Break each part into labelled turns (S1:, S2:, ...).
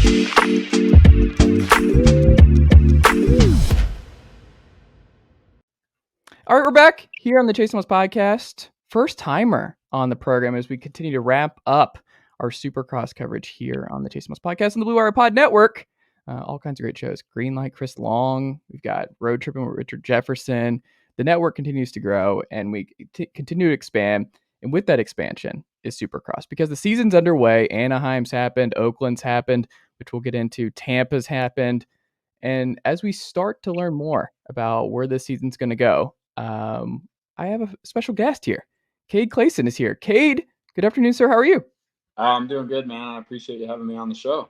S1: All right, we're back here on the Chase Most podcast. First timer on the program as we continue to wrap up our Supercross coverage here on the Chase Most podcast and the Blue Wire Pod Network. All kinds of great shows. Greenlight, Chris Long. We've got Road Tripping with Richard Jefferson. The network continues to grow and we continue to expand. And with that expansion is Supercross because the season's underway. Anaheim's happened. Oakland's happened, which we'll get into. Tampa's happened. And as we start to learn more about where this season's going to go, I have a special guest here. Cade Clason is here. Cade, good afternoon, sir. How are you?
S2: I'm doing good, man. I appreciate you having me on the show.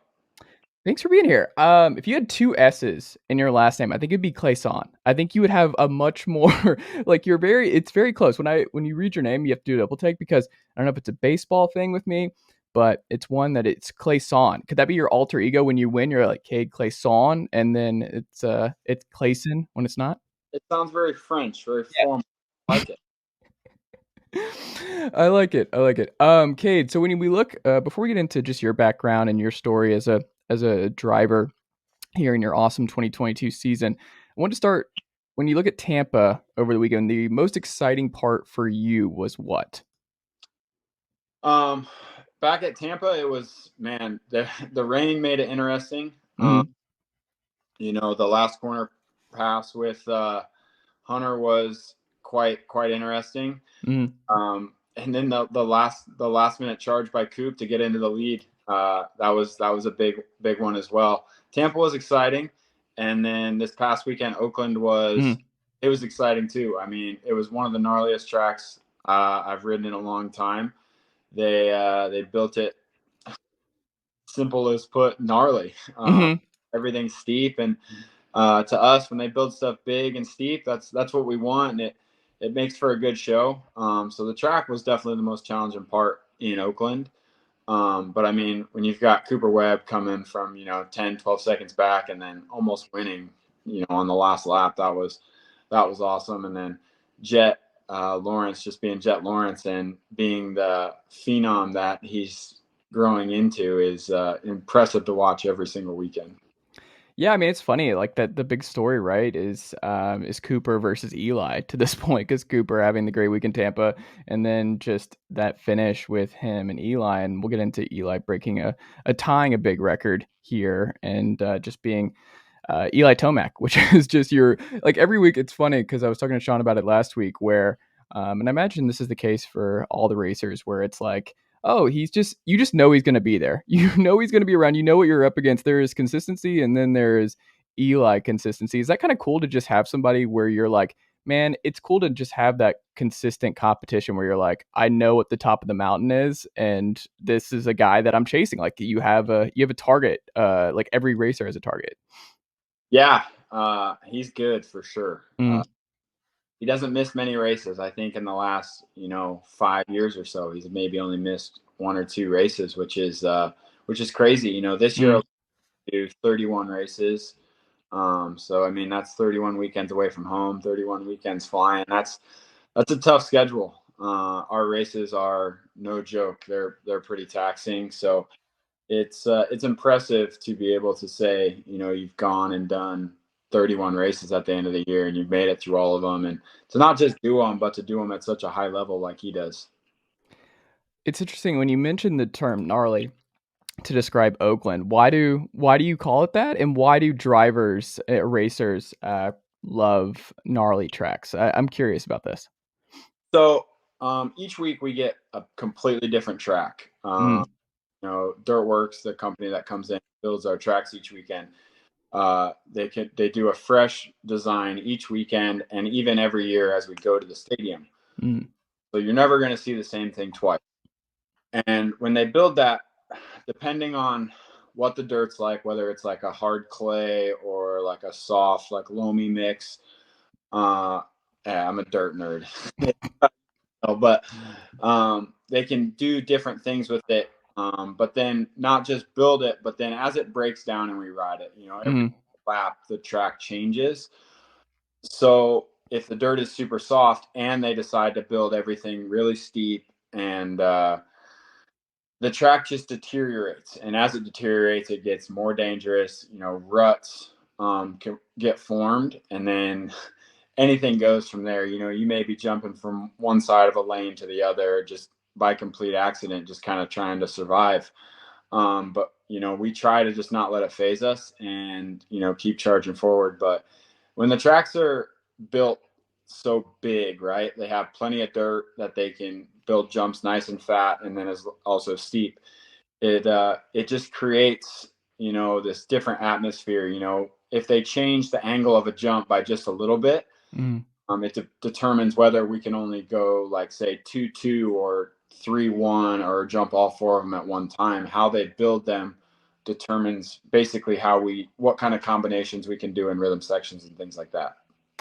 S1: Thanks for being here. If you had two S's in your last name, I think it'd be Clason. I think you would have a much more like it's very close. When you read your name, you have to do a double take because I don't know if it's a baseball thing with me, but it's one that it's Clason. Could that be your alter ego when you win? You're like Cade Clason, and then it's Clason when it's not.
S2: It sounds very French, very formal. I like it.
S1: I like it. Cade, so when we look before we get into just your background and your story as a driver here in your awesome 2022 season, I want to start when you look at Tampa over the weekend. The most exciting part for you was what?
S2: Back at Tampa, it was, man, the rain made it interesting.
S1: Mm-hmm.
S2: The last corner pass with Hunter was quite interesting.
S1: Mm-hmm.
S2: And then the last minute charge by Coop to get into the lead, that was a big one as well. Tampa was exciting, and then this past weekend Oakland was it was exciting too. I mean, it was one of the gnarliest tracks I've ridden in a long time. They built it, simple as put, gnarly. Everything's steep, and to us, when they build stuff big and steep, that's what we want, and it makes for a good show. So the track was definitely the most challenging part in Oakland. But I mean, when you've got Cooper Webb coming from 10, 12 seconds back and then almost winning, on the last lap, that was awesome. And then Jet Lawrence just being Jet Lawrence and being the phenom that he's growing into is impressive to watch every single weekend.
S1: Yeah, I mean, it's funny, like that the big story, right, is Cooper versus Eli to this point, because Cooper having the great week in Tampa, and then just that finish with him and Eli, and we'll get into Eli breaking tying a big record here, and just being Eli Tomac, which is just like every week. It's funny because I was talking to Sean about it last week, where, and I imagine this is the case for all the racers, where it's like, oh, you just know he's going to be there. You know he's going to be around. You know what you're up against. There is consistency, and then there is Eli consistency. Is that kind of cool to just have somebody where you're like, man, it's cool to just have that consistent competition where you're like, I know what the top of the mountain is, and this is a guy that I'm chasing. Like you have a target. Like every racer has a target.
S2: Yeah, he's good for sure. He doesn't miss many races. I think in the last, 5 years or so, he's maybe only missed 1 or 2 races, which is crazy. This year, do 31 races. So I mean, that's 31 weekends away from home, 31 weekends flying. That's a tough schedule. Our races are no joke. They're pretty taxing. So it's impressive to be able to say, you've gone and done 31 races at the end of the year and you've made it through all of them, and to not just do them, but to do them at such a high level like he does.
S1: It's interesting when you mentioned the term gnarly to describe Oakland. Why do you call it that, and why do drivers, racers, love gnarly tracks? I'm curious about this.
S2: So each week we get a completely different track. Dirtworks, the company that comes in, builds our tracks each weekend. They do a fresh design each weekend and even every year as we go to the stadium. So you're never going to see the same thing twice. And when they build that, depending on what the dirt's like, whether it's like a hard clay or like a soft, like loamy mix, I'm a dirt nerd. But they can do different things with it. But then not just build it, but then as it breaks down and we ride it, every lap the track changes. So if the dirt is super soft and they decide to build everything really steep and the track just deteriorates, and as it deteriorates, it gets more dangerous. Ruts can get formed, and then anything goes from there. You may be jumping from one side of a lane to the other just by complete accident, just kind of trying to survive. But we try to just not let it phase us, and keep charging forward. But when the tracks are built so big, right, they have plenty of dirt that they can build jumps nice and fat, and then is also steep. It just creates this different atmosphere. If they change the angle of a jump by just a little bit, it determines whether we can only go like say 2-2 or 3-1 or jump all four of them at one time. How they build them determines basically what kind of combinations we can do in rhythm sections and things like that.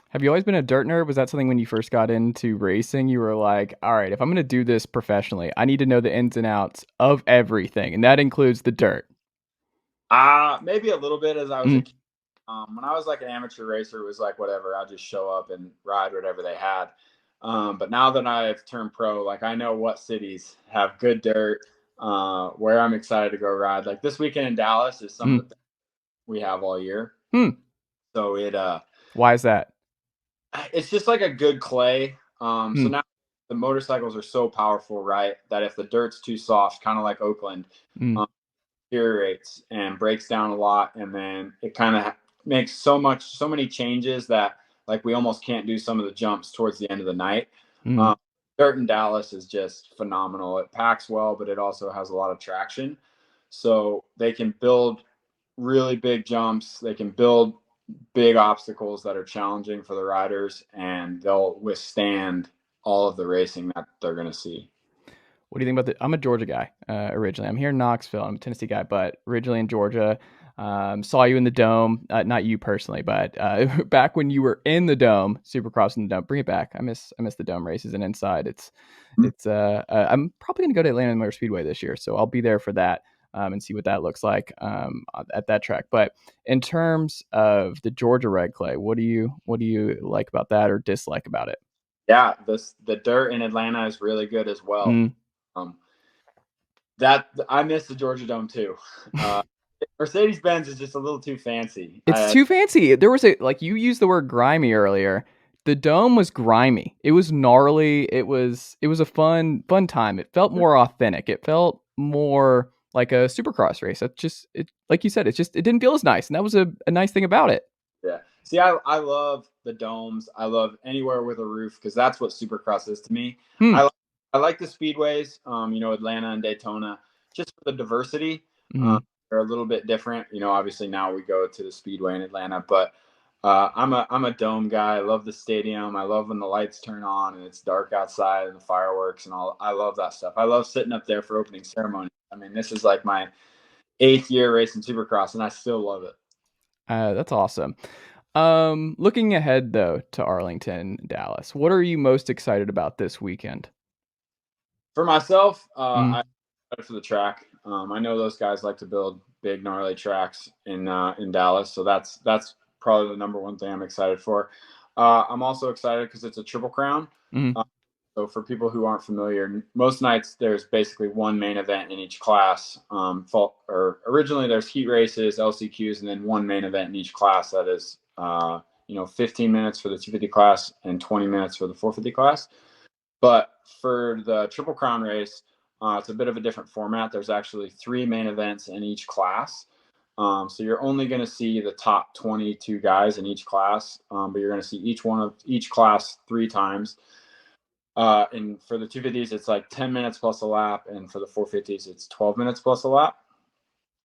S1: Have you always been a dirt nerd? Was that something when you first got into racing, you were like, all right, if I'm going to do this professionally, I need to know the ins and outs of everything, and that includes the dirt?
S2: Maybe a little bit as I was a kid. When I was like an amateur racer, it was like whatever. I'll just show up and ride whatever they had. But now that I've turned pro, like I know what cities have good dirt, where I'm excited to go ride. Like this weekend in Dallas is some of the things we have all year. So
S1: why is that?
S2: It's just like a good clay. So now the motorcycles are so powerful, right? That if the dirt's too soft, kind of like Oakland, deteriorates and breaks down a lot, and then it kind of makes so many changes that like we almost can't do some of the jumps towards the end of the night. Dirt in Dallas is just phenomenal. It packs well, but it also has a lot of traction, so they can build really big jumps. They can build big obstacles that are challenging for the riders, and they'll withstand all of the racing that they're going to see.
S1: What do you think about I'm a Georgia guy originally. I'm here in Knoxville. I'm a Tennessee guy, but originally in Georgia. Saw you in the Dome. Not you personally, but back when you were in the Dome, Supercross in the Dome. Bring it back. I miss the Dome races and inside. I'm probably gonna go to Atlanta Motor Speedway this year, so I'll be there for that and see what that looks like at that track. But in terms of the Georgia red clay, what do you like about that or dislike about it?
S2: Yeah, the dirt in Atlanta is really good as well. That I miss the Georgia Dome too. Mercedes-Benz is just a little too fancy.
S1: It's too fancy. There was you used the word grimy earlier. The Dome was grimy. It was gnarly. It was a fun time. It felt more authentic. It felt more like a Supercross race. It like you said, it didn't feel as nice, and that was a nice thing about it.
S2: Yeah. See, I love the domes. I love anywhere with a roof because that's what Supercross is to me. I like the speedways, Atlanta and Daytona, just for the diversity. They're a little bit different. Obviously now we go to the speedway in Atlanta, but I'm a dome guy. I love the stadium. I love when the lights turn on and it's dark outside and the fireworks and all. I love that stuff. I love sitting up there for opening ceremony. I mean, this is like my 8th year racing Supercross, and I still love it.
S1: That's awesome. Looking ahead though to Arlington, Dallas, what are you most excited about this weekend?
S2: For myself, I'm excited for the track. I know those guys like to build big, gnarly tracks in Dallas, so that's probably the number one thing I'm excited for. I'm also excited because it's a Triple Crown. So for people who aren't familiar, most nights there's basically one main event in each class. Originally there's heat races, LCQs, and then one main event in each class. That is, 15 minutes for the 250 class and 20 minutes for the 450 class. But for the Triple Crown race, it's a bit of a different format. There's actually 3 main events in each class. So you're only going to see the top 22 guys in each class, but you're going to see each class 3 times. And for the 250s, it's like 10 minutes plus a lap, and for the 450s, it's 12 minutes plus a lap.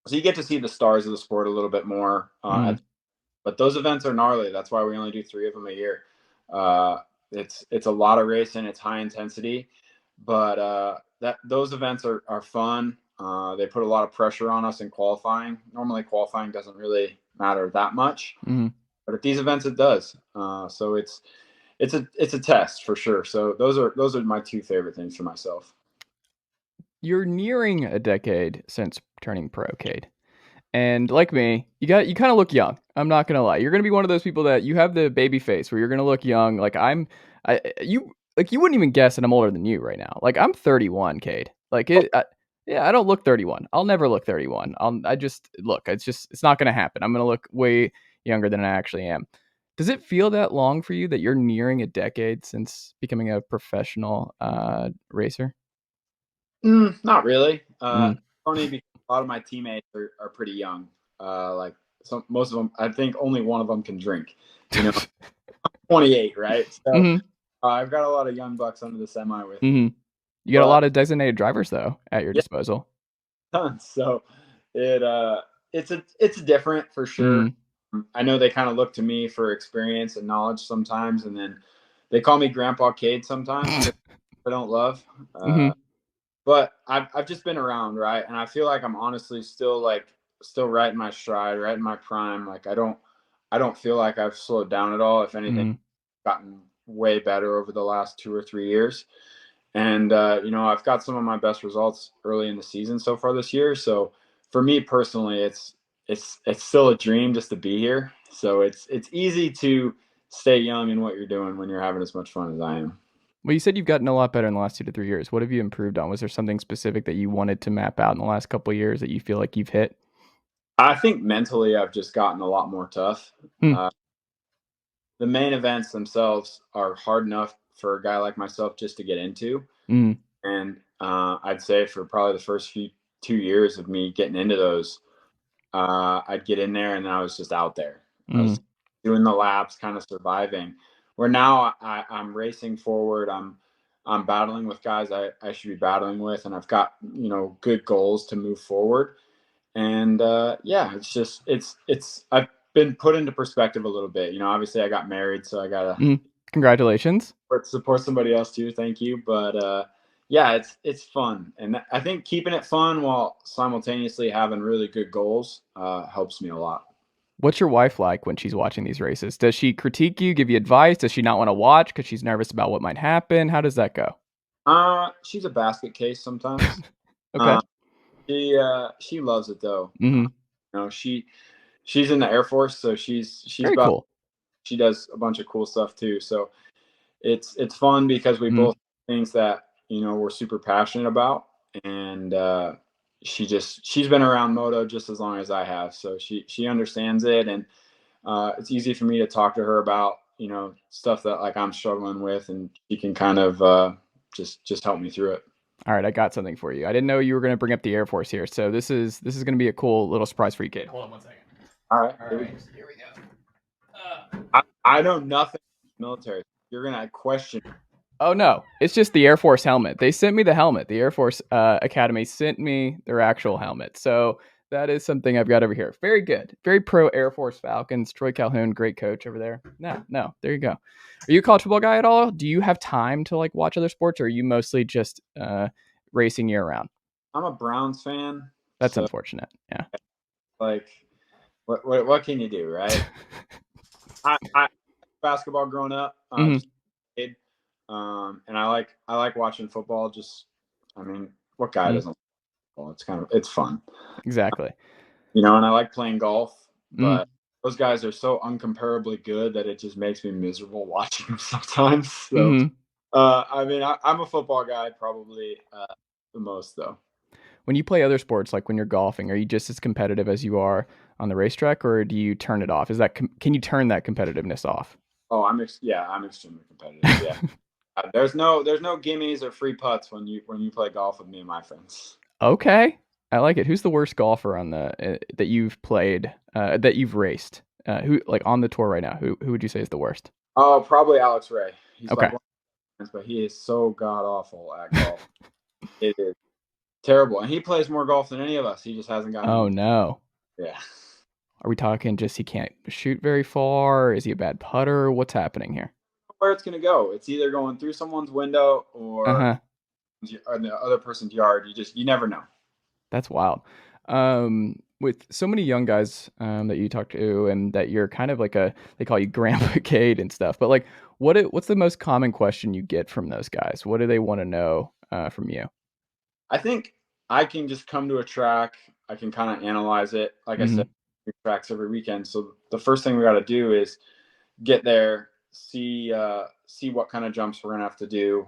S2: So you get to see the stars of the sport a little bit more. But those events are gnarly. That's why we only do 3 of them a year. It's a lot of racing. It's high intensity, but those events are fun. They put a lot of pressure on us in qualifying. Normally, qualifying doesn't really matter that much, but at these events, it does. So it's a test for sure. So those are my 2 favorite things for myself.
S1: You're nearing a decade since turning pro, Cade. And like me, you kind of look young. I'm not gonna lie. You're gonna be one of those people that you have the baby face where you're gonna look young. Like you wouldn't even guess that I'm older than you right now. Like I'm 31, Cade. Yeah, I don't look 31. I'll never look 31. I just look. It's not going to happen. I'm going to look way younger than I actually am. Does it feel that long for you that you're nearing a decade since becoming a professional racer?
S2: Not really.
S1: Mm.
S2: Funny because a lot of my teammates are pretty young. Like most of them, I think only one of them can drink. You know, 28, right? So
S1: hmm
S2: I've got a lot of young bucks under the semi with me.
S1: hmm You got a
S2: But
S1: lot of designated drivers though at your
S2: yeah,
S1: disposal.
S2: tons. So it it's different for sure.
S1: Mm.
S2: I know they kind of look to me for experience and knowledge sometimes, and then they call me Grandpa Cade sometimes, which I don't love.
S1: hmm
S2: But I've just been around, right? And I feel like I'm honestly still right in my stride, right in my prime. Like I don't feel like I've slowed down at all. If anything,
S1: hmm
S2: gotten way better over the last 2 or 3 years. And I've got some of my best results early in the season so far this year. So for me personally, it's still a dream just to be here. So it's easy to stay young in what you're doing when you're having as much fun as I am.
S1: Well, you said you've gotten a lot better in the last 2 to 3 years. What have you improved on? Was there something specific that you wanted to map out in the last couple of years that you feel like you've hit?
S2: I think mentally I've just gotten a lot more tough.
S1: Hmm.
S2: Uh, the main events themselves are hard enough for a guy like myself just to get into.
S1: Mm.
S2: And I'd say for probably the first 2 years of me getting into those, I'd get in there and I was just out there. I
S1: Mm.
S2: was doing the laps, kind of surviving. Where now I'm racing forward. I'm battling with guys I should be battling with, and I've got good goals to move forward. And yeah, it's I've been put into perspective a little bit. Obviously I got married, so I gotta
S1: Mm. Congratulations.
S2: support somebody else too. Thank you, but yeah, it's fun, and I think keeping it fun while simultaneously having really good goals helps me a lot.
S1: What's your wife like when she's watching these races? Does she critique you, give you advice? Does she not want to watch because she's nervous about what might happen? How does that go?
S2: She's a basket case sometimes.
S1: Okay.
S2: Uh, she loves it though.
S1: Mhm.
S2: She's in the Air Force, so she's
S1: Very
S2: about
S1: cool.
S2: she does a bunch of cool stuff too. So it's fun because we
S1: Mhm.
S2: both things that we're super passionate about, and she's been around moto just as long as I have, so she understands it, and it's easy for me to talk to her about stuff that like I'm struggling with, and she can kind of just help me through it.
S1: All right, I got something for you. I didn't know you were going to bring up the Air Force here, so this is going to be a cool little surprise for you, kid. Hold on one second.
S2: All right,
S1: All
S2: here we
S1: right,
S2: go.
S1: here we go.
S2: I know nothing military. You're gonna question.
S1: Oh no, it's just the Air Force helmet. They sent me the helmet. The Air Force Academy sent me their actual helmet. So that is something I've got over here. Very good. Very pro Air Force Falcons. Troy Calhoun, great coach over there. No, there you go. Are you a college football guy at all? Do you have time to like watch other sports, or are you mostly just racing year round?
S2: I'm a Browns fan,
S1: That's
S2: so
S1: unfortunate. Yeah.
S2: like, what can you do, right? I basketball growing up,
S1: hmm
S2: just a kid, and I like watching football. Just, I mean, what guy doesn't like football? It's fun,
S1: Exactly.
S2: and I like playing golf,
S1: hmm
S2: but those guys are so uncomparably good that it just makes me miserable watching them sometimes. So,
S1: hmm
S2: I mean, I'm a football guy probably the most though.
S1: When you play other sports, like when you're golfing, are you just as competitive as you are on the racetrack, or do you turn it off? Can you turn that competitiveness off?
S2: Oh, yeah, I'm extremely competitive. Yeah, there's no gimmies or free putts when you play golf with me and my friends.
S1: Okay, I like it. Who's the worst golfer on the that you've played that you've raced? Who like on the tour right now? Who would you say is the worst?
S2: Oh, probably Alex Ray. He's like
S1: Okay.
S2: one of my friends, but he is so god awful at golf. It is terrible, and he plays more golf than any of us. He just hasn't gotten
S1: Oh
S2: into.
S1: no.
S2: Yeah,
S1: Are we talking just he can't shoot very far? Is he a bad putter? What's happening here?
S2: where it's gonna go? It's either going through someone's window
S1: Uh
S2: or
S1: huh.
S2: the other person's yard. You never know.
S1: That's wild. With so many young guys that you talk to, and that you're kind of like they call you Grandpa Cade and stuff. But like, what's the most common question you get from those guys? What do they want to know from you?
S2: I think I can just come to a track. I can kind of analyze it. Like I said,
S1: hmm
S2: tracks every weekend. So the first thing we got to do is get there, see what kind of jumps we're gonna have to do,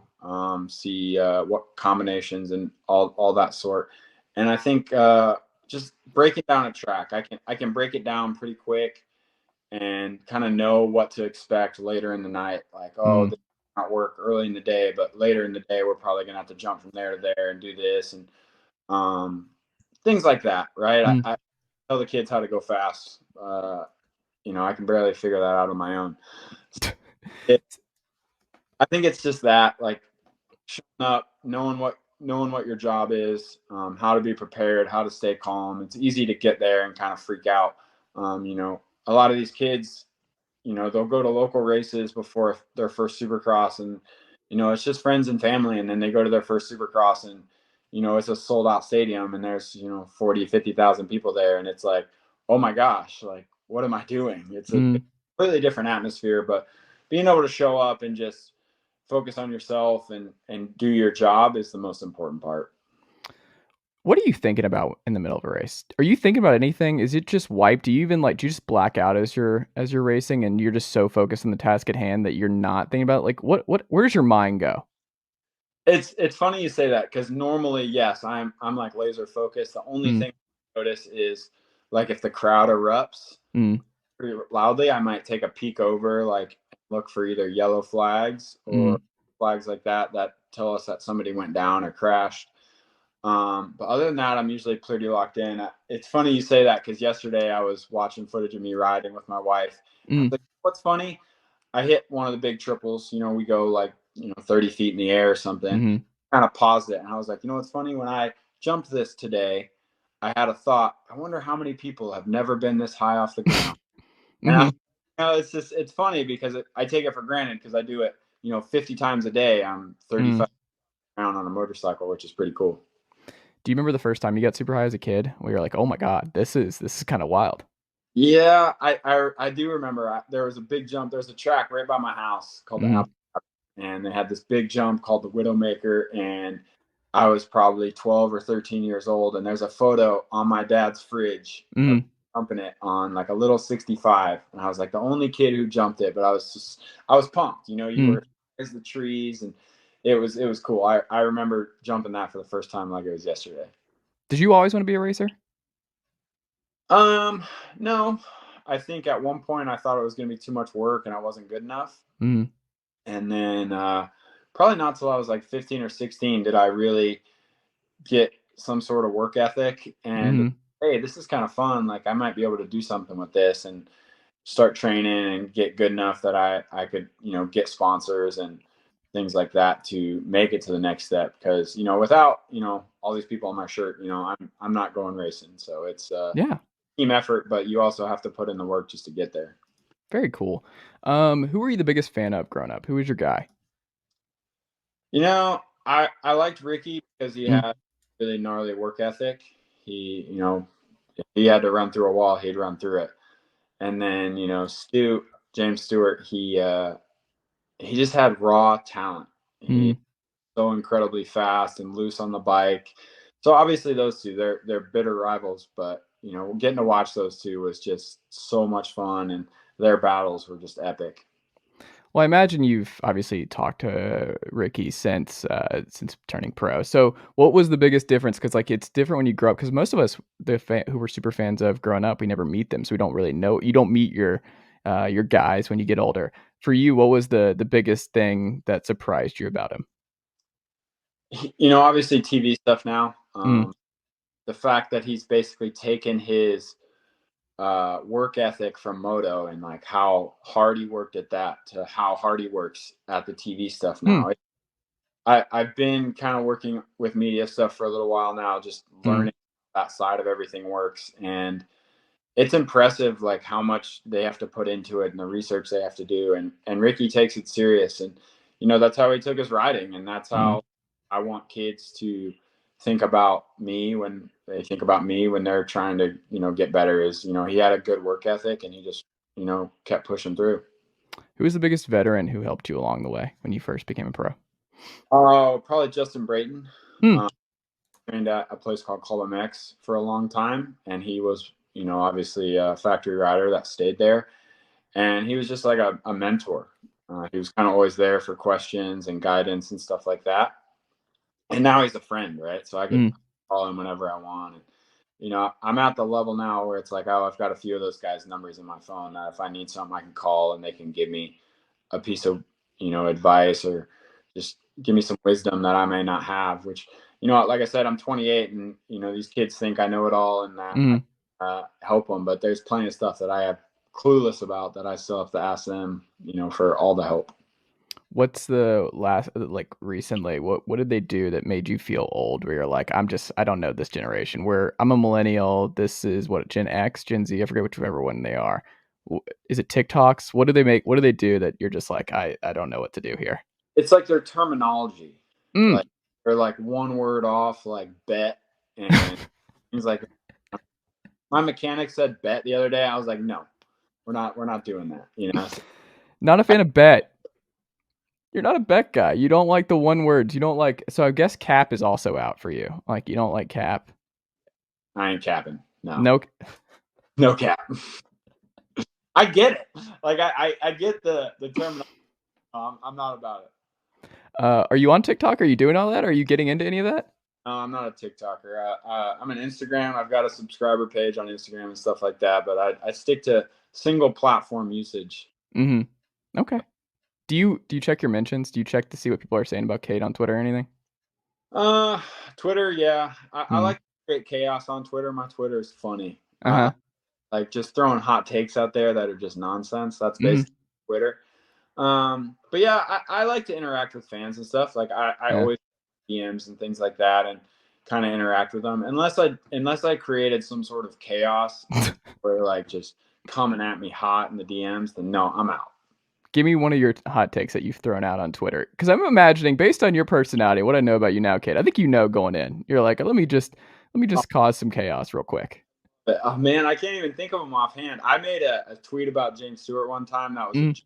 S2: see what combinations and all that sort. And I think just breaking down a track, I can break it down pretty quick and kind of know what to expect later in the night. Like, oh,
S1: Mm,
S2: this might not work early in the day, but later in the day, we're probably gonna have to jump from there to there and do this and um, things like that, right?
S1: mm.
S2: I tell the kids how to go fast. I can barely figure that out on my own. It, I think it's just that, like, showing up, knowing what your job is, how to be prepared, how to stay calm. It's easy to get there and kind of freak out. A lot of these kids, they'll go to local races before their first Supercross, and it's just friends and family, and then they go to their first Supercross, and it's a sold out stadium, and there's 40, 50,000 people there, and it's like, oh my gosh, like what am I doing? It's a
S1: Mm.
S2: completely different atmosphere, but being able to show up and just focus on yourself and do your job is the most important part.
S1: What are you thinking about in the middle of a race? Are you thinking about anything? Is it just wiped? Do you even do you just black out as you're racing and you're just so focused on the task at hand that you're not thinking about where does your mind go?
S2: It's funny you say that because normally, yes, I'm like laser focused. The only
S1: Mm,
S2: thing I notice is like if the crowd erupts
S1: mm,
S2: pretty loudly, I might take a peek over, like look for either yellow flags or
S1: mm,
S2: flags like that tell us that somebody went down or crashed. But other than that, I'm usually pretty locked in. It's funny you say that because yesterday I was watching footage of me riding with my wife. I was
S1: mm,
S2: like, what's funny? I hit one of the big triples. We go like 30 feet in the air or something.
S1: mhm,
S2: Kind of paused it, and I was like, what's funny? When I jumped this today, I had a thought. I wonder how many people have never been this high off the ground. And
S1: mhm,
S2: it's funny because I take it for granted because I do it 50 times a day. I'm
S1: mm.
S2: 35 around on a motorcycle, which is pretty cool.
S1: Do you remember the first time you got super high as a kid where you're like, "Oh my god, this is kinda wild."
S2: Yeah, I do remember. There was a big jump. There's a track right by my house called the
S1: Mm,
S2: Apple, and they had this big jump called the Widowmaker, and I was probably 12 or 13 years old, and there's a photo on my dad's fridge of
S1: mm,
S2: jumping it on like a little 65, and I was like the only kid who jumped it, but I was pumped. You
S1: mm.
S2: were as the trees, and it was cool. I remember jumping that for the first time like it was yesterday.
S1: Did you always wanna be a racer?
S2: Um, no. I think at one point I thought it was gonna be too much work and I wasn't good enough.
S1: Mm,
S2: And then probably not till I was like 15 or 16 did I really get some sort of work ethic and
S1: mhm.
S2: hey, this is kind of fun. Like I might be able to do something with this and start training and get good enough that I could, get sponsors and things like that to make it to the next step. Because, without, all these people on my shirt, I'm not going racing. So it's
S1: Yeah,
S2: team effort, but you also have to put in the work just to get there.
S1: very cool. Who were you the biggest fan of growing up? Who was your guy?
S2: I liked Ricky because he
S1: Mm,
S2: had really gnarly work ethic. If he had to run through a wall, he'd run through it. And then, James Stewart, he just had raw talent. He's
S1: mm.
S2: so incredibly fast and loose on the bike. So obviously those two, they're bitter rivals, but getting to watch those two was just so much fun and their battles were just epic.
S1: Well, I imagine you've obviously talked to Ricky since turning pro. So, what was the biggest difference? Because it's different when you grow up. Because most of us, who were super fans of growing up, we never meet them, so we don't really know. You don't meet your guys when you get older. For you, what was the biggest thing that surprised you about him?
S2: Obviously TV stuff now.
S1: Mm,
S2: The fact that he's basically taken his work ethic from moto and like how hard he worked at that to how hard he works at the TV stuff
S1: mm,
S2: now. I've been kind of working with media stuff for a little while now, just
S1: mm.
S2: learning that side of everything works. And it's impressive like how much they have to put into it and the research they have to do. And Ricky takes it serious. And, that's how he took his riding. And that's
S1: Mm.
S2: how I want kids to think about me when they think about me when they're trying to, get better is, he had a good work ethic and he just, kept pushing through.
S1: Who was the biggest veteran who helped you along the way when you first became a pro?
S2: Oh, probably Justin Brayton.
S1: Mm,
S2: Um, Trained at a place called Column X for a long time, and he was, obviously a factory rider that stayed there, and he was just like a mentor. He was kind of always there for questions and guidance and stuff like that. And now he's a friend, right? So I could
S1: mm.
S2: call him whenever I want. And, I'm at the level now where it's like, oh, I've got a few of those guys' numbers in my phone that if I need something, I can call and they can give me a piece of, advice or just give me some wisdom that I may not have, which, like I said, I'm 28 and, these kids think I know it all and that
S1: Mhm.
S2: I help them, but there's plenty of stuff that I have clueless about that I still have to ask them, for all the help.
S1: What's the last like, recently, what did they do that made you feel old, where you're like, I don't know this generation, where I'm a millennial, this is what, Gen X, Gen Z, I forget whichever one they are. W Is it TikToks? What do they do that you're just like, I don't know what to do here?
S2: It's like their terminology,
S1: Mm.
S2: like they're like one word off, like bet and things like my mechanic said bet the other day. I was like, no, we're not doing that. So
S1: Not a
S2: I,
S1: fan of bet. You're not a bet guy. You don't like the one words. You don't like, so I guess cap is also out for you. Like, you don't like cap.
S2: I ain't capping. No,
S1: No.
S2: no cap. I get it. Like I get the terminology. I'm not about it.
S1: Are you on TikTok? Are you doing all that? Are you getting into any of that?
S2: No, I'm not a TikToker. I'm an Instagram. I've got a subscriber page on Instagram and stuff like that, but I stick to single platform usage.
S1: Mhm. Okay. Do you check your mentions? Do you check to see what people are saying about Cade on Twitter or anything?
S2: Uh, Twitter, yeah. I
S1: Mhm.
S2: like to create chaos on Twitter. My Twitter is funny.
S1: Uh-huh.
S2: Like just throwing hot takes out there that are just nonsense. That's
S1: Mhm.
S2: basically Twitter. But yeah, I like to interact with fans and stuff. Like I
S1: Yeah.
S2: always DMs and things like that and kind of interact with them. Unless I created some sort of chaos where like just coming at me hot in the DMs, then no, I'm out.
S1: Give me one of your hot takes that you've thrown out on Twitter, because I'm imagining, based on your personality, what I know about you now, Cade, I think you know going in. You're like, let me just cause some chaos real quick.
S2: But oh man, I can't even think of them offhand. I made a tweet about James Stewart one time that was a
S1: Mm,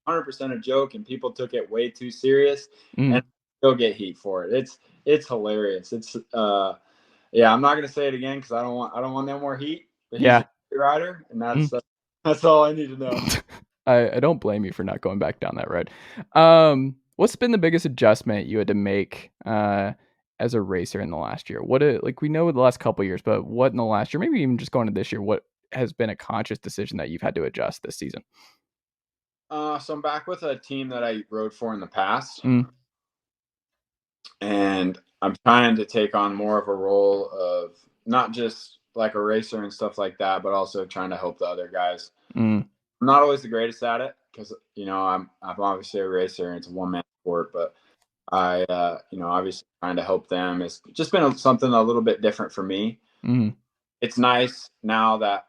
S2: 100% a joke, and people took it way too serious, and
S1: mm.
S2: still get heat for it. It's hilarious. Yeah, I'm not gonna say it again because I don't want no more heat. But he's a
S1: Yeah.
S2: great rider, and
S1: Mm.
S2: that's all I need to know.
S1: I don't blame you for not going back down that road. What's been the biggest adjustment you had to make as a racer in the last year? Like, we know the last couple years, but what in the last year, maybe even just going to this year, what has been a conscious decision that you've had to adjust this season?
S2: So I'm back with a team that I rode for in the past,
S1: Mm,
S2: and I'm trying to take on more of a role of not just like a racer and stuff like that, but also trying to help the other guys.
S1: mm,
S2: I'm not always the greatest at it because I'm obviously a racer and it's a one man sport, but I obviously trying to help them. It's just been something a little bit different for me.
S1: mm,
S2: It's nice now that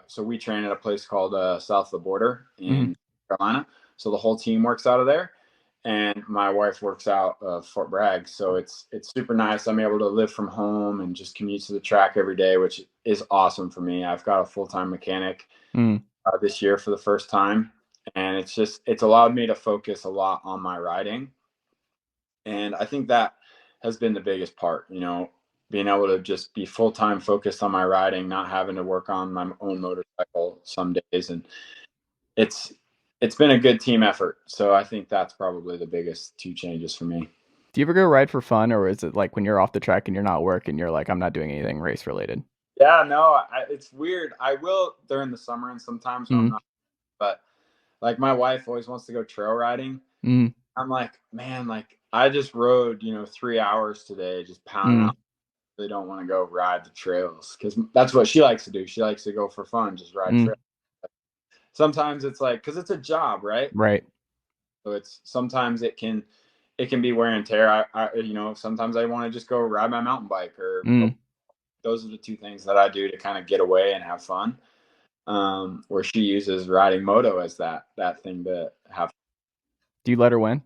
S2: so we train at a place called South of the Border
S1: mm,
S2: in Carolina. So the whole team works out of there, and my wife works out of Fort Bragg. So it's super nice. I'm able to live from home and just commute to the track every day, which is awesome for me. I've got a full time mechanic
S1: mm.
S2: this year for the first time, and it's allowed me to focus a lot on my riding, and I think that has been the biggest part. Being able to just be full time focused on my riding, not having to work on my own motorcycle some days, and it's it's been a good team effort. So I think that's probably the biggest two changes for me.
S1: Do you ever go ride for fun, or is it like when you're off the track and you're not working, you're like, I'm not doing anything race related?
S2: Yeah, no, it's weird. I will during the summer and sometimes when I'm
S1: Mm,
S2: not, but like my wife always wants to go trail riding.
S1: mm,
S2: I'm like, man, like I just rode, 3 hours today, just pounding
S1: mm,
S2: out. They don't want to go ride the trails because that's what she likes to do. She likes to go for fun, just ride
S1: mm.
S2: trails. Sometimes it's like because it's a job, right?
S1: Right.
S2: So it's sometimes it can be wear and tear. Sometimes I want to just go ride my mountain bike or go.
S1: Mm.
S2: Those are the two things that I do to kind of get away and have fun. Where she uses riding moto as that thing to have.
S1: Do you let her win?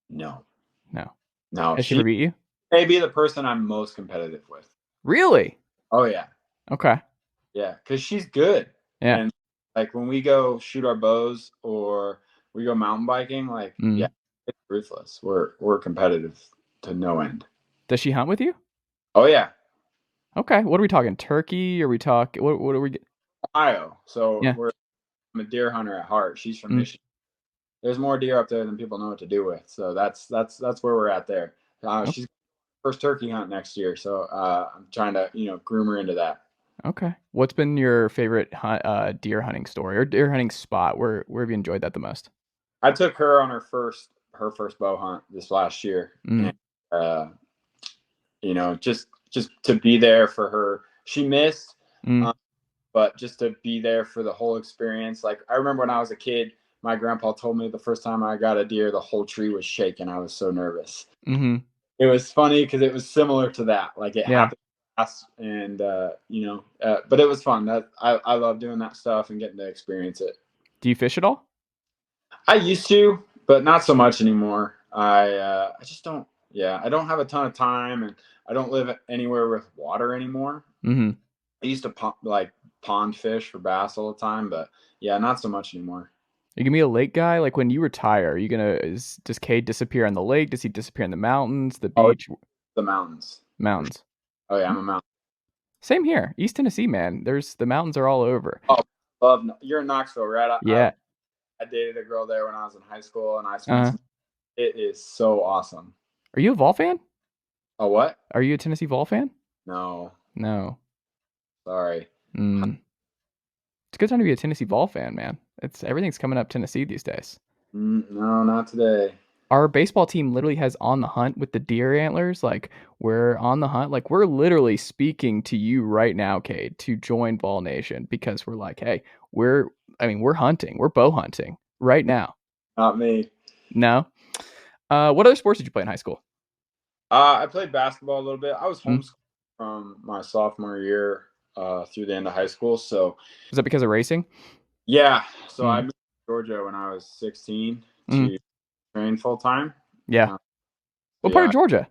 S2: No,
S1: No.
S2: no,
S1: Has she
S2: she
S1: ever beat you?
S2: may be the person I'm most competitive with.
S1: Really?
S2: Oh yeah,
S1: Okay.
S2: yeah, because she's good.
S1: Yeah.
S2: And like when we go shoot our bows or we go mountain biking, like yeah,
S1: Mm.
S2: it's ruthless. We're competitive to no end.
S1: Does she hunt with you?
S2: Oh yeah,
S1: Okay. What are we talking? Turkey? Are we talking? What are we?
S2: Ohio. So
S1: Yeah.
S2: I'm a deer hunter at heart. She's from
S1: Mm.
S2: Michigan. There's more deer up there than people know what to do with. So that's where we're at there.
S1: Oh,
S2: She's first turkey hunt next year, so I'm trying to groom her into that.
S1: Okay. What's been your favorite deer hunting story or deer hunting spot? Where have you enjoyed that the most?
S2: I took her on her first bow hunt this last year,
S1: Mm.
S2: and uh, just to be there for her. She missed,
S1: Mm.
S2: but just to be there for the whole experience. Like I remember when I was a kid, my grandpa told me the first time I got a deer, the whole tree was shaking. I was so nervous.
S1: Mm-hmm.
S2: It was funny because it was similar to that. Like it
S1: Yeah.
S2: happened fast, and but it was fun. That I love doing that stuff and getting to experience it.
S1: Do you fish at all?
S2: I used to, but not so much anymore. I just don't. Yeah, I don't have a ton of time, and I don't live anywhere with water anymore.
S1: Mm-hmm.
S2: I used to pond fish for bass all the time, but yeah, not so much anymore.
S1: You gonna be a lake guy? Like when you retire, are you does Cade disappear on the lake? Does he disappear in the mountains, the
S2: Oh,
S1: beach?
S2: the mountains.
S1: Mountains.
S2: Oh yeah, I'm a mountain.
S1: Same here. East Tennessee, man. The mountains are all over.
S2: Oh, love. You're in Knoxville, right?
S1: Yeah.
S2: I dated a girl there when I was in high school, and I spent
S1: Uh,
S2: some. It is so awesome.
S1: are you a Vol fan?
S2: Oh, what?
S1: Are you a Tennessee Vol fan?
S2: No,
S1: No.
S2: sorry.
S1: Mm. It's a good time to be a Tennessee Vol fan, man. Everything's coming up Tennessee these days.
S2: No, not today.
S1: Our baseball team literally has on the hunt with the deer antlers. Like we're on the hunt. Like we're literally speaking to you right now, Cade, to join Vol Nation because we're like, hey, we're hunting. We're bow hunting right now.
S2: Not me.
S1: No. What other sports did you play in high school?
S2: I played basketball a little bit. I was
S1: Mm.
S2: homeschooled from my sophomore year through the end of high school. So
S1: Was that because of racing?
S2: yeah, so I
S1: Mm.
S2: moved to Georgia when I was 16
S1: Mm.
S2: to train full time.
S1: Yeah.
S2: Uh, so
S1: What part of
S2: yeah,
S1: Georgia?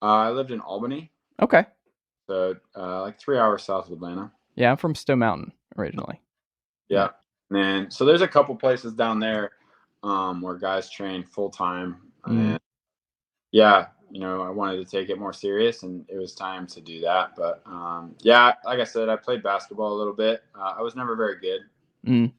S2: I lived in Albany,
S1: Okay.
S2: so like 3 hours south of Atlanta.
S1: Yeah, I'm from Stone Mountain originally. Yeah.
S2: Yeah, and then so there's a couple places down there where guys train full time,
S1: Mm.
S2: and yeah, I wanted to take it more serious, and it was time to do that. But yeah, like I said, I played basketball a little bit. I was never very good.
S1: Mm.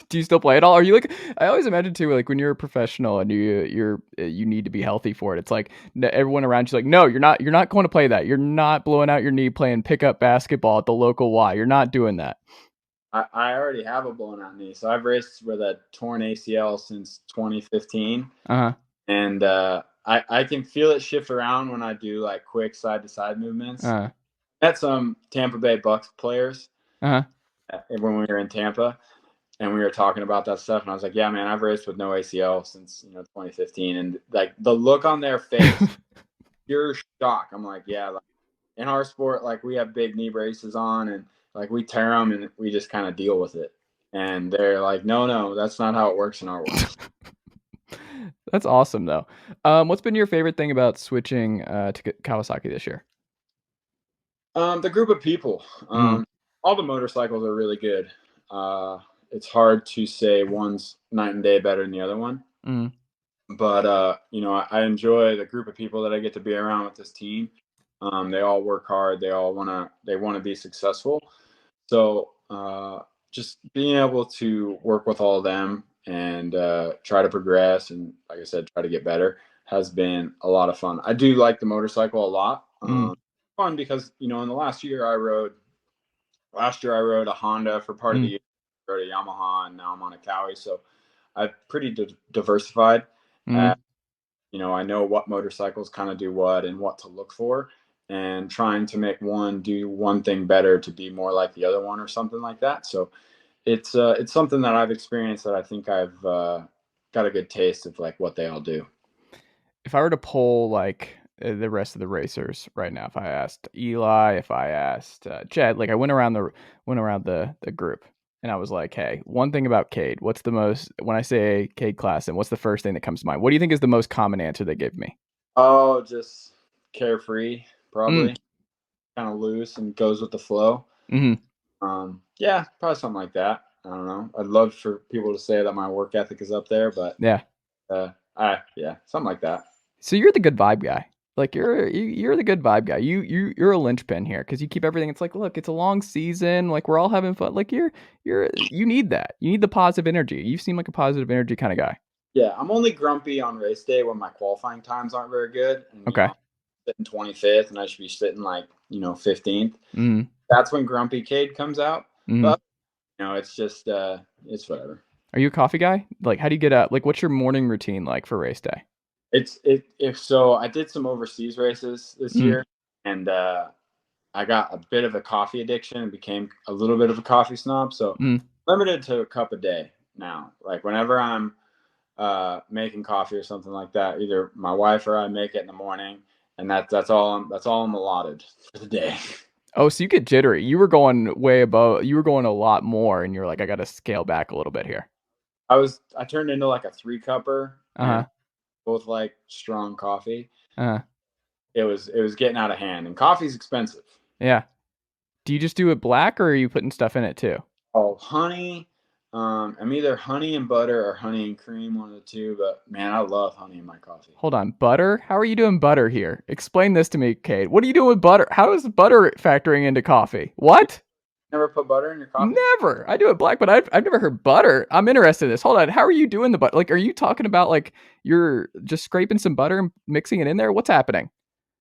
S1: Do you still play at all? Are you like? I always imagine too, like when you're a professional and you need to be healthy for it. It's like everyone around you's like, no, you're not. You're not going to play that. You're not blowing out your knee playing pickup basketball at the local Y. You're not doing that.
S2: I already have a blown out knee, so I've raced with a torn ACL since 2015,
S1: Uh huh.
S2: and I can feel it shift around when I do like quick side to side movements.
S1: Uh
S2: Met some Tampa Bay Bucks players
S1: huh.
S2: when we were in Tampa, and we were talking about that stuff, and I was like, yeah, man, I've raced with no ACL since 2015, and like the look on their face, pure shock. I'm like, yeah, like, in our sport, like we have big knee braces on, and like we tear them, and we just kind of deal with it. And they're like, no, that's not how it works in our world.
S1: That's awesome though. What's been your favorite thing about switching to Kawasaki this year?
S2: The group of people,
S1: Mm.
S2: all the motorcycles are really good. It's hard to say one's night and day better than the other one.
S1: Mm.
S2: But I enjoy the group of people that I get to be around with this team. They all work hard. They want to be successful. So just being able to work with all of them and try to progress and, like I said, try to get better has been a lot of fun. I do like the motorcycle a lot.
S1: Mm.
S2: Fun because in the last year I rode a Honda for part of the
S1: Mm.
S2: year, I rode a Yamaha, and now I'm on a Cowie. So I've pretty diversified.
S1: Mm.
S2: I know what motorcycles kind of do what and what to look for, and trying to make one do one thing better to be more like the other one or something like that. So it's something that I've experienced that I think I've got a good taste of like what they all do.
S1: If I were to poll like the rest of the racers right now, if I asked Eli, if I asked Jed, like I went around the group and I was like, hey, one thing about Cade, what's the most when I say Cade Clason, what's the first thing that comes to mind? What do you think is the most common answer they gave me?
S2: Oh, just carefree,
S1: Mm.
S2: probably kind of loose and goes with the flow.
S1: Mm-hmm.
S2: Yeah, probably something like that. I don't know. I'd love for people to say that my work ethic is up there, but
S1: Yeah.
S2: yeah, something like that.
S1: So you're the good vibe guy. Like you're the good vibe guy. You're a linchpin here because you keep everything. It's like, look, it's a long season. Like we're all having fun. Like you need that. You need the positive energy. You seem like a positive energy kind of guy.
S2: Yeah, I'm only grumpy on race day when my qualifying times aren't very good, and
S1: Okay.
S2: I'm sitting 25th, and I should be sitting like 15th.
S1: Mm.
S2: That's when grumpy Cade comes out.
S1: Mm.
S2: But it's just it's whatever.
S1: Are you a coffee guy? Like, how do you get up? Like, what's your morning routine like for race day?
S2: If so, I did some overseas races this
S1: Mm.
S2: year, and I got a bit of a coffee addiction and became a little bit of a coffee snob. So
S1: Mm.
S2: limited to a cup a day now. Like whenever I'm making coffee or something like that, either my wife or I make it in the morning, and that's all I'm allotted for the day.
S1: Oh, so you get jittery. You were going way above. You were going a lot more, and you're like, I got to scale back a little bit here.
S2: I turned into like a 3-cupper,
S1: Uh
S2: and
S1: huh.
S2: both like strong coffee.
S1: Uh huh.
S2: It was getting out of hand, and coffee's expensive.
S1: Yeah. Do you just do it black, or are you putting stuff in it too?
S2: Oh, honey. I'm either honey and butter or honey and cream, one of the two. But man, I love honey in my coffee.
S1: Hold on, butter? How are you doing butter here? Explain this to me, Cade. What are you doing with butter? How is butter factoring into coffee? What?
S2: Never put butter in your coffee?
S1: Never. I do it black, but I've never heard butter. I'm interested in this. Hold on. How are you doing the butter? Like, are you talking about like you're just scraping some butter and mixing it in there? What's happening?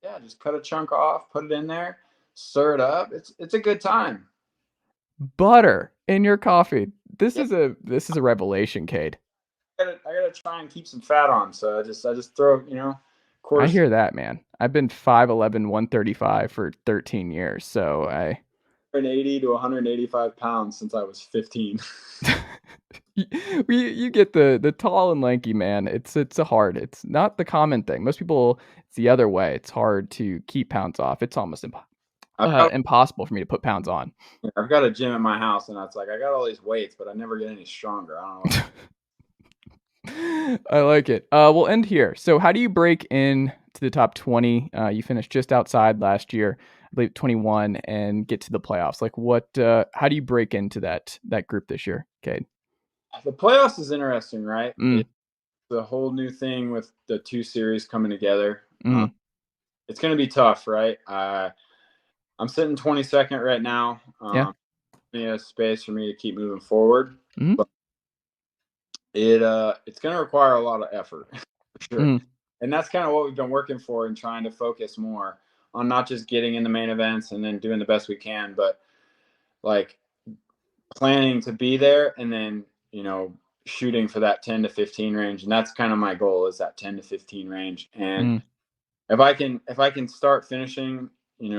S2: Yeah, just cut a chunk off, put it in there, stir it up. It's a good time.
S1: Butter in your coffee. This
S2: Yeah,
S1: is a revelation, Cade.
S2: I gotta try and keep some fat on. So I just throw
S1: I
S2: course
S1: hear that, man. I've been 5'11", 135 for 13 years, so I
S2: 180 to 185 pounds since I was 15.
S1: you get the tall and lanky man. It's a hard. It's not the common thing. Most people, it's the other way. It's hard to keep pounds off. It's almost
S2: I've got
S1: impossible for me to put pounds on.
S2: I've got a gym at my house, and it's like I got all these weights, but I never get any stronger. I don't know.
S1: I like it. We'll end here. So how do you break in to the top 20? You finished just outside last year, I believe 21, and get to the playoffs. Like what? How do you break into that group this year, Cade?
S2: The playoffs is interesting, right?
S1: Mm.
S2: It's a whole new thing with the two series coming together.
S1: Mm.
S2: It's going to be tough, right? I'm sitting 22nd right now.
S1: Yeah.
S2: Space for me to keep moving forward,
S1: Mm.
S2: but it's going to require a lot of effort for sure.
S1: Mm.
S2: And that's kind of what we've been working for and trying to focus more on, not just getting in the main events and then doing the best we can, but like planning to be there and then shooting for that 10 to 15 range. And that's kind of my goal, is that 10 to 15 range. And
S1: Mm.
S2: if I can start finishing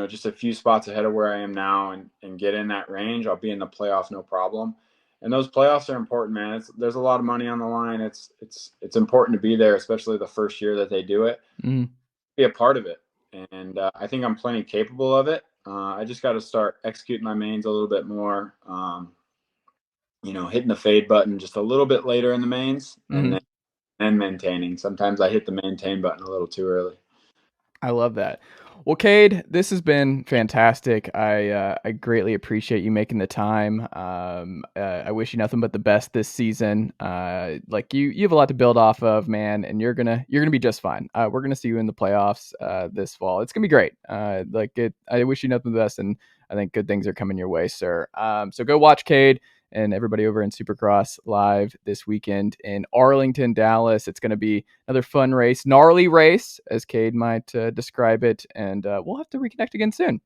S2: just a few spots ahead of where I am now, and get in that range, I'll be in the playoff no problem. And those playoffs are important, man. There's a lot of money on the line. It's important to be there, especially the first year that they do it.
S1: Mm.
S2: Be a part of it, and I think I'm plenty capable of it. I just got to start executing my mains a little bit more. Hitting the fade button just a little bit later in the mains, and
S1: Mm.
S2: then maintaining. Sometimes I hit the maintain button a little too early.
S1: I love that. Well, Cade, this has been fantastic. I greatly appreciate you making the time. I wish you nothing but the best this season. Like you have a lot to build off of, man, and you're gonna be just fine. We're gonna see you in the playoffs this fall. It's gonna be great. I wish you nothing but the best, and I think good things are coming your way, sir. So go watch Cade and everybody over in Supercross live this weekend in Arlington, Dallas. It's going to be another fun race, gnarly race, as Cade might describe it. And we'll have to reconnect again soon.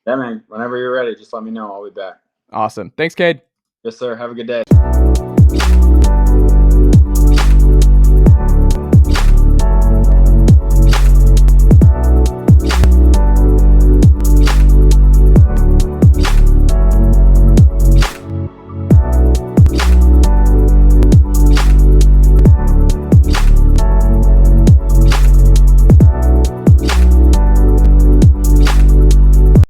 S2: Yeah, man. Whenever you're ready, just let me know. I'll be back.
S1: Awesome. Thanks, Cade.
S2: Yes, sir. Have a good day.